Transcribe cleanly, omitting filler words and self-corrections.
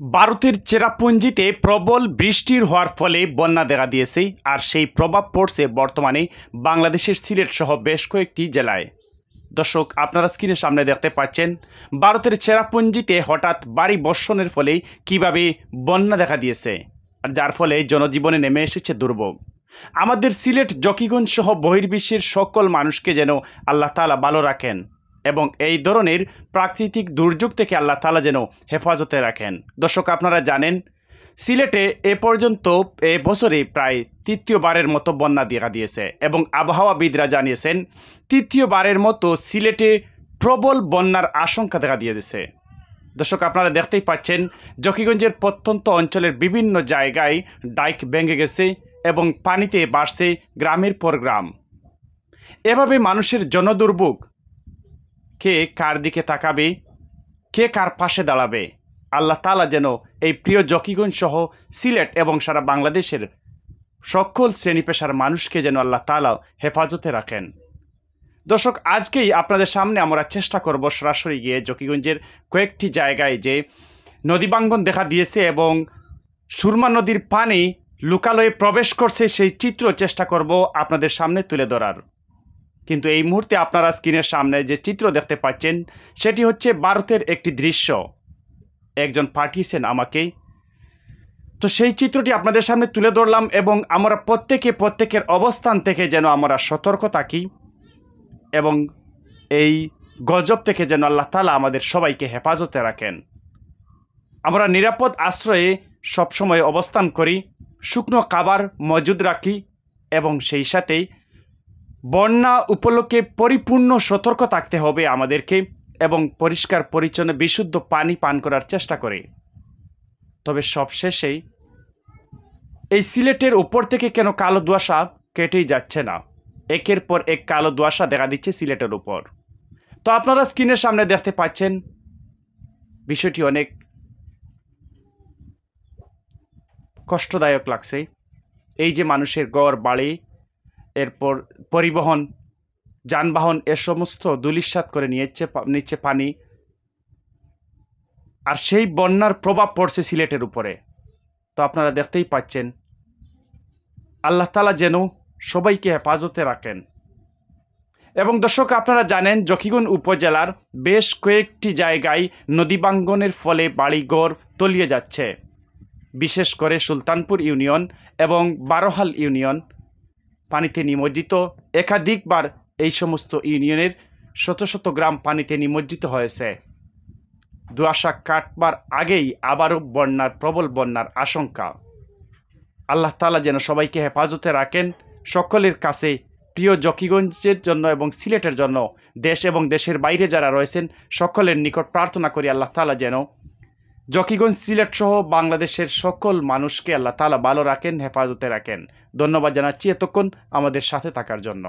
ভারতের চেরাপুঞ্জিতে প্রবল বৃষ্টির হওয়ার ফলে বন্যা দেখা দিয়েছে আর সেই প্রভাব পড়ছে বর্তমানে বাংলাদেশের সিলেট সহ বেশ কয়েকটি জেলায়। দর্শক, আপনারা স্ক্রিনের সামনে দেখতে পাচ্ছেন ভারতের চেরাপুঞ্জিতে হঠাৎ ভারী বর্ষণের ফলে কিভাবে বন্যা দেখা দিয়েছে, আর যার ফলে জনজীবনে নেমে এসেছে দুর্ভোগ। আমাদের সিলেট, জকিগঞ্জ সহ বহির্বিশ্বের সকল মানুষকে যেন আল্লাহ তাআলা ভালো রাখেন এবং এই ধরনের প্রাকৃতিক দুর্যোগ থেকে আল্লাহ তাআলা যেন হেফাজতে রাখেন। দর্শক, আপনারা জানেন সিলেটে এ পর্যন্ত এ বছরে প্রায় তৃতীয়বারের মতো বন্যা দেখা দিয়েছে এবং আবহাওয়াবিদরা জানিয়েছেন তৃতীয়বারের মতো সিলেটে প্রবল বন্যার আশঙ্কা দেখা দিয়েছে। দর্শক, আপনারা দেখতেই পাচ্ছেন জকিগঞ্জের প্রত্যন্ত অঞ্চলের বিভিন্ন জায়গায় ডাইক ভেঙে গেছে এবং পানিতে বাড়ছে গ্রামের পর গ্রাম। এভাবে মানুষের জনদুর্ভোগ, কে কার দিকে তাকাবে, কে কার পাশে দাঁড়াবে, আল্লাহ তাআলা যেন এই প্রিয় জকিগঞ্জ সহ সিলেট এবং সারা বাংলাদেশের সকল শ্রেণী পেশার মানুষকে যেন আল্লাহ তাআলা হেফাজতে রাখেন। দর্শক, আজকেই আপনাদের সামনে আমরা চেষ্টা করব সরাসরি গিয়ে জকিগঞ্জের কয়েকটি জায়গায় যে নদী ভাঙ্গন দেখা দিয়েছে এবং সুরমা নদীর পানি লোকালয়ে প্রবেশ করছে সেই চিত্র চেষ্টা করব আপনাদের সামনে তুলে ধরার। কিন্তু এই মুহূর্তে আপনারা স্ক্রিনের সামনে যে চিত্র দেখতে পাচ্ছেন সেটি হচ্ছে ভারতের একটি দৃশ্য, একজন পাঠিয়েছেন আমাকে, তো সেই চিত্রটি আপনাদের সামনে তুলে ধরলাম এবং আমরা প্রত্যেকের অবস্থান থেকে যেন আমরা সতর্ক থাকি এবং এই গজব থেকে যেন আল্লাহ তাআলা আমাদের সবাইকে হেফাজতে রাখেন। আমরা নিরাপদ আশ্রয়ে সবসময় অবস্থান করি, শুকনো খাবার মজুদ রাখি এবং সেই সাথেই বন্যা উপলক্ষে পরিপূর্ণ সতর্ক থাকতে হবে আমাদেরকে এবং পরিষ্কার পরিচ্ছন্ন বিশুদ্ধ পানি পান করার চেষ্টা করি। তবে সবশেষেই এই সিলেটের উপর থেকে কেন কালো ধোঁয়াশা কেটেই যাচ্ছে না, একের পর এক কালো ধোঁয়াশা দেখা দিচ্ছে সিলেটের উপর। তো আপনারা স্ক্রিনের সামনে দেখতে পাচ্ছেন বিষয়টি অনেক কষ্টদায়ক লাগছে। এই যে মানুষের ঘর বাড়ি, এরপর পরিবহন যানবাহন এ সমস্ত ধূলিসাৎ করে নিচ্ছে পানি, আর সেই বন্যার প্রভাব পড়ছে সিলেটের উপরে। তো আপনারা দেখতেই পাচ্ছেন আল্লাহ তাআলা যেন সবাইকে হেফাজতে রাখেন। এবং দর্শক, আপনারা জানেন জকিগঞ্জ উপজেলার বেশ কয়েকটি জায়গায় নদী ভাঙ্গনের ফলে বাড়িঘর তলিয়ে যাচ্ছে, বিশেষ করে সুলতানপুর ইউনিয়ন এবং বারোহাল ইউনিয়ন পানিতে নিমজ্জিত। একাধিকবার এই সমস্ত ইউনিয়নের শত শত গ্রাম পানিতে নিমজ্জিত হয়েছে। ধোঁয়াশা কাটবার আগেই আবারও প্রবল বন্যার আশঙ্কা। আল্লাহ তাআলা যেন সবাইকে হেফাজতে রাখেন। সকলের কাছে প্রিয় জকিগঞ্জের জন্য এবং সিলেটের জন্য দেশ এবং দেশের বাইরে যারা রয়েছেন সকলের নিকট প্রার্থনা করি আল্লাহ তাআলা যেন জকিগঞ্জ, সিলেট সহ বাংলাদেশের সকল মানুষকে আল্লাহ তাআলা ভালো রাখেন, হেফাজতে রাখেন। ধন্যবাদ জানাচ্ছি এতক্ষণ আমাদের সাথে থাকার জন্য।